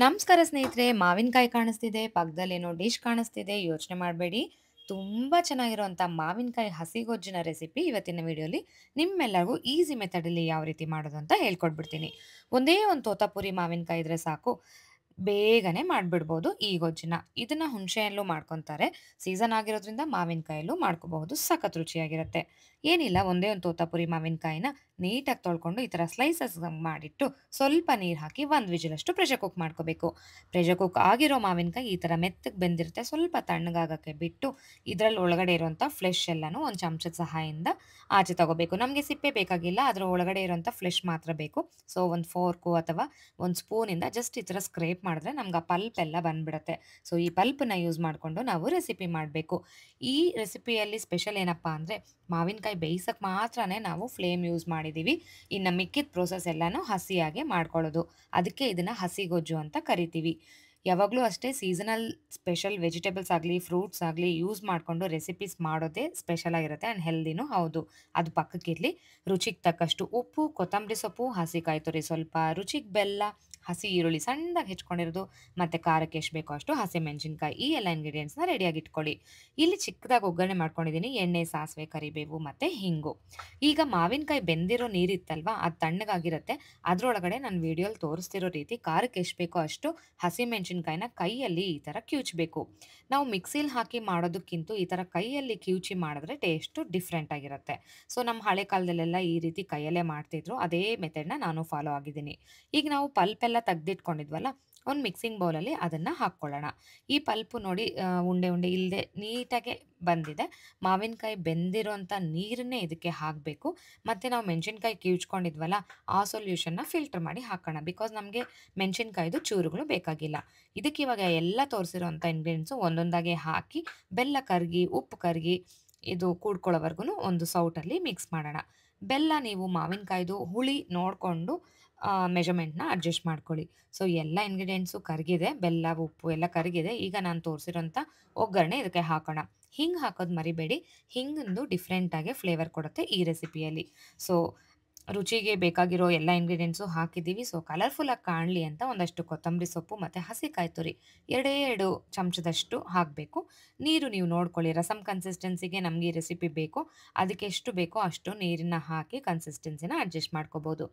ನಮಸ್ಕಾರ ಸ್ನೇಹಿತರೆ. ಮಾವಿನಕಾಯಿ ಕಾಣಿಸ್ತಿದೆ, ಪಕ್ಕದಲ್ಲೇನೋ ಡಿಶ್ ಕಾಣಿಸ್ತಿದೆ. ಯೋಚನೆ ಮಾಡಬೇಡಿ. ತುಂಬಾ ಚೆನ್ನಾಗಿರುವಂಥ ಮಾವಿನಕಾಯಿ ಹಸಿಗೊಜ್ಜಿನ ರೆಸಿಪಿ ಇವತ್ತಿನ ವಿಡಿಯೋಲಿ ನಿಮ್ಮೆಲ್ಲರಿಗೂ ಈಸಿ ಮೆಥಡಲ್ಲಿ ಯಾವ ರೀತಿ ಮಾಡೋದು ಅಂತ ಹೇಳ್ಕೊಟ್ಬಿಡ್ತೀನಿ. ಒಂದೇ ಒಂದು ತೋತಾಪುರಿ ಮಾವಿನಕಾಯಿ ಇದ್ರೆ ಸಾಕು, ಬೇಗನೆ ಮಾಡಿಬಿಡ್ಬೋದು ಈ ಗೊಜ್ಜನ್ನ. ಇದನ್ನ ಹುಣಸೆಯಲ್ಲೂ ಮಾಡ್ಕೊಂತಾರೆ. ಸೀಸನ್ ಆಗಿರೋದ್ರಿಂದ ಮಾವಿನಕಾಯಲ್ಲೂ ಮಾಡ್ಕೋಬಹುದು. ಸಖತ್ ರುಚಿಯಾಗಿರುತ್ತೆ. ಏನಿಲ್ಲ, ಒಂದೇ ಒಂದು ತೋತಾಪುರಿ ಮಾವಿನಕಾಯಿನ ನೀಟಾಗಿ ತೊಳ್ಕೊಂಡು ಈ ಥರ ಸ್ಲೈಸಸ್ ಮಾಡಿಟ್ಟು ಸ್ವಲ್ಪ ನೀರು ಹಾಕಿ 1 ವಿಜಿಲಷ್ಟು ಪ್ರೆಷರ್ ಕುಕ್ ಮಾಡ್ಕೋಬೇಕು. ಪ್ರೆಷರ್ ಕುಕ್ ಆಗಿರೋ ಮಾವಿನಕಾಯಿ ಈ ಥರ ಮೆತ್ತಗೆ ಬೆಂದಿರುತ್ತೆ. ಸ್ವಲ್ಪ ತಣ್ಣಗಾಗಕ್ಕೆ ಬಿಟ್ಟು ಇದರಲ್ಲಿ ಒಳಗಡೆ ಇರುವಂಥ ಫ್ಲೆಶ್ ಎಲ್ಲನೂ ಒಂದು ಚಮಚದ ಸಹಾಯದಿಂದ ಆಚೆ ತಗೋಬೇಕು. ನಮಗೆ ಸಿಪ್ಪೆ ಬೇಕಾಗಿಲ್ಲ, ಅದರ ಒಳಗಡೆ ಇರುವಂಥ ಫ್ಲೆಶ್ ಮಾತ್ರ ಬೇಕು. ಸೊ ಒಂದು ಫೋರ್ಕು ಅಥವಾ ಒಂದು ಸ್ಪೂನಿಂದ ಜಸ್ಟ್ ಈ ಥರ ಸ್ಕ್ರೇಪ್ ಮಾಡಿದ್ರೆ ನಮ್ಗೆ ಆ ಪಲ್ಪ್ ಎಲ್ಲ ಬಂದ್ಬಿಡುತ್ತೆ. ಸೊ ಈ ಪಲ್ಪನ್ನ ಯೂಸ್ ಮಾಡಿಕೊಂಡು ನಾವು ರೆಸಿಪಿ ಮಾಡಬೇಕು. ಈ ರೆಸಿಪಿಯಲ್ಲಿ ಸ್ಪೆಷಲ್ ಏನಪ್ಪ ಅಂದರೆ ಮಾವಿನಕಾಯಿ ಬೇಯಿಸಕ್ಕೆ ಮಾತ್ರನೇ ನಾವು ಫ್ಲೇಮ್ ಯೂಸ್ ಮಾಡಿದ್ದೀವಿ. ಇನ್ನು ಮಿಕ್ಕಿದ ಪ್ರೋಸೆಸ್ ಎಲ್ಲನೂ ಹಸಿಯಾಗೆ ಮಾಡ್ಕೊಳ್ಳೋದು. ಅದಕ್ಕೆ ಇದನ್ನು ಹಸಿಗೊಜ್ಜು ಅಂತ ಕರಿತೀವಿ. ಯಾವಾಗಲೂ ಅಷ್ಟೇ ಸೀಸನಲ್ ಸ್ಪೆಷಲ್ ವೆಜಿಟೇಬಲ್ಸ್ ಆಗಲಿ ಫ್ರೂಟ್ಸ್ ಆಗಲಿ ಯೂಸ್ ಮಾಡಿಕೊಂಡು ರೆಸಿಪೀಸ್ ಮಾಡೋದೇ ಸ್ಪೆಷಲ್ ಆಗಿರುತ್ತೆ ಆ್ಯಂಡ್ ಹೆಲ್ದಿನೂ ಹೌದು. ಅದು ಪಕ್ಕಕ್ಕಿರಲಿ. ರುಚಿಗೆ ತಕ್ಕಷ್ಟು ಉಪ್ಪು, ಕೊತ್ತಂಬರಿ ಸೊಪ್ಪು, ಹಸಿಕಾಯಿ ತುರಿ ಸ್ವಲ್ಪ, ರುಚಿಗೆ ಬೆಲ್ಲ, ಹಸಿ ಈರುಳ್ಳಿ ಸಣ್ಣದಾಗಿ ಹೆಚ್ಕೊಂಡಿರೋದು, ಮತ್ತು ಖಾರಕ್ಕೆ ಎಷ್ಟು ಬೇಕೋ ಅಷ್ಟು ಹಸಿಮೆಣಸಿನ್ಕಾಯಿ, ಈ ಎಲ್ಲ ಇಂಗ್ರೀಡಿಯೆಂಟ್ಸ್ನ ರೆಡಿಯಾಗಿ ಇಟ್ಕೊಳ್ಳಿ. ಇಲ್ಲಿ ಚಿಕ್ಕದಾಗಿ ಒಗ್ಗರಣೆ ಮಾಡ್ಕೊಂಡಿದ್ದೀನಿ. ಎಣ್ಣೆ, ಸಾಸಿವೆ, ಕರಿಬೇವು ಮತ್ತು ಹಿಂಗು. ಈಗ ಮಾವಿನಕಾಯಿ ಬೆಂದಿರೋ ನೀರಿತ್ತಲ್ವಾ, ಅದು ತಣ್ಣಗಾಗಿರುತ್ತೆ. ಅದರೊಳಗಡೆ ನಾನು ವಿಡಿಯೋಲಿ ತೋರಿಸ್ತಿರೋ ರೀತಿ ಖಾರಕ್ಕೆ ಎಷ್ಟು ಬೇಕೋ ಅಷ್ಟು ಹಸಿಮೆಣಸಿನ್ಕಾಯಿನ ಕೈಯಲ್ಲಿ ಈ ಥರ ಕಿವುಚಬೇಕು. ನಾವು ಮಿಕ್ಸಿಲಿ ಹಾಕಿ ಮಾಡೋದಕ್ಕಿಂತ ಈ ಥರ ಕೈಯಲ್ಲಿ ಕಿವುಚಿ ಮಾಡಿದ್ರೆ ಟೇಸ್ಟು ಡಿಫ್ರೆಂಟ್ ಆಗಿರುತ್ತೆ. ಸೊ ನಮ್ಮ ಹಳೆ ಕಾಲದಲ್ಲೆಲ್ಲ ಈ ರೀತಿ ಕೈಯಲ್ಲೇ ಮಾಡ್ತಿದ್ರು. ಅದೇ ಮೆಥಡ್ನ ನಾನು ಫಾಲೋ ಆಗಿದ್ದೀನಿ. ಈಗ ನಾವು ಪಲ್ಪೆಲ್ಲ ತೆಗ್ದಿಟ್ಕೊಂಡಿದ್ವಲ್ಲ, ಒಂದು ಮಿಕ್ಸಿಂಗ್ ಬೌಲಲ್ಲಿ ಅದನ್ನು ಹಾಕ್ಕೊಳ್ಳೋಣ. ಈ ಪಲ್ಪು ನೋಡಿ ಉಂಡೆ ಉಂಡೆ ಇಲ್ಲದೆ ನೀಟಾಗೆ ಬಂದಿದೆ. ಮಾವಿನಕಾಯಿ ಬೆಂದಿರೋಂಥ ನೀರನ್ನೇ ಇದಕ್ಕೆ ಹಾಕಬೇಕು. ಮತ್ತು ನಾವು ಮೆಣಸಿನ್ಕಾಯಿ ಕಿವುಚ್ಕೊಂಡಿದ್ವಲ್ಲ, ಆ ಸೊಲ್ಯೂಷನ್ನ ಫಿಲ್ಟರ್ ಮಾಡಿ ಹಾಕೋಣ. ಬಿಕಾಸ್ ನಮಗೆ ಮೆಣಸಿನ್ಕಾಯಿದು ಚೂರುಗಳು ಬೇಕಾಗಿಲ್ಲ. ಇದಕ್ಕೆ ಇವಾಗ ಎಲ್ಲ ತೋರಿಸಿರೋಂಥ ಇಂಗ್ರೀಡಿಯೆಂಟ್ಸು ಒಂದೊಂದಾಗೆ ಹಾಕಿ ಬೆಲ್ಲ ಕರಗಿ, ಉಪ್ಪು ಕರಗಿ, ಇದು ಕೂಡ್ಕೊಳ್ಳೋವರೆಗೂ ಒಂದು ಸೌಟಲ್ಲಿ ಮಿಕ್ಸ್ ಮಾಡೋಣ. ಬೆಲ್ಲ ನೀವು ಮಾವಿನಕಾಯ್ದು ಹುಳಿ ನೋಡಿಕೊಂಡು ಮೆಜರ್ಮೆಂಟ್ನ ಅಡ್ಜಸ್ಟ್ ಮಾಡ್ಕೊಳ್ಳಿ. ಸೊ ಎಲ್ಲ ಇಂಗ್ರೀಡಿಯೆಂಟ್ಸು ಕರಗಿದೆ, ಬೆಲ್ಲ, ಉಪ್ಪು ಎಲ್ಲ ಕರಗಿದೆ. ಈಗ ನಾನು ತೋರಿಸಿರೋಂಥ ಒಗ್ಗರಣೆ ಇದಕ್ಕೆ ಹಾಕೋಣ. ಹಿಂಗೆ ಹಾಕೋದು ಮರಿಬೇಡಿ. ಹಿಂಗಂದು ಡಿಫ್ರೆಂಟಾಗಿ ಫ್ಲೇವರ್ ಕೊಡುತ್ತೆ ಈ ರೆಸಿಪಿಯಲ್ಲಿ. ಸೊ ರುಚಿಗೆ ಬೇಕಾಗಿರೋ ಎಲ್ಲ ಇಂಗ್ರೀಡಿಯೆಂಟ್ಸು ಹಾಕಿದ್ದೀವಿ. ಸೊ ಕಲರ್ಫುಲ್ಲಾಗಿ ಕಾಣಲಿ ಅಂತ ಒಂದಷ್ಟು ಕೊತ್ತಂಬರಿ ಸೊಪ್ಪು ಮತ್ತು ಹಸಿಕಾಯಿ ತುರಿ 2 ಚಮಚದಷ್ಟು ಹಾಕಬೇಕು. ನೀರು ನೀವು ನೋಡ್ಕೊಳ್ಳಿ. ರಸಮ್ ಕನ್ಸಿಸ್ಟೆನ್ಸಿಗೆ ನಮಗೆ ಈ ರೆಸಿಪಿ ಬೇಕು. ಅದಕ್ಕೆ ಎಷ್ಟು ಬೇಕೋ ಅಷ್ಟು ನೀರನ್ನ ಹಾಕಿ ಕನ್ಸಿಸ್ಟೆನ್ಸಿನ ಅಡ್ಜಸ್ಟ್ ಮಾಡ್ಕೋಬೋದು.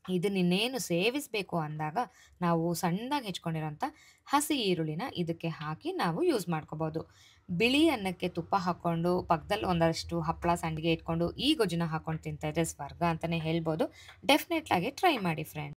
ಇದನ್ನಿನ್ನೇನು ಸೇವಿಸಬೇಕು ಅಂದಾಗ ನಾವು ಸಣ್ಣದಾಗಿ ಹೆಚ್ಕೊಂಡಿರೋಂಥ ಹಸಿ ಈರುಳ್ಳಿನ ಇದಕ್ಕೆ ಹಾಕಿ ನಾವು ಯೂಸ್ ಮಾಡ್ಕೋಬೋದು. ಬಿಳಿ ಅನ್ನಕ್ಕೆ ತುಪ್ಪ ಹಾಕ್ಕೊಂಡು ಪಕ್ಕದಲ್ಲಿ ಒಂದಷ್ಟು ಹಪ್ಪಳ ಸಂಡಿಗೆ ಇಟ್ಕೊಂಡು ಈ ಗೊಜ್ಜನ್ನ ಹಾಕ್ಕೊಂಡು ತಿಂತಾ ಇದ್ರೆ ಸ್ವರ್ಗ ಅಂತಲೇ ಹೇಳ್ಬೋದು. ಡೆಫಿನೆಟ್ಲಾಗಿ ಟ್ರೈ ಮಾಡಿ ಫ್ರೆಂಡ್ಸ್.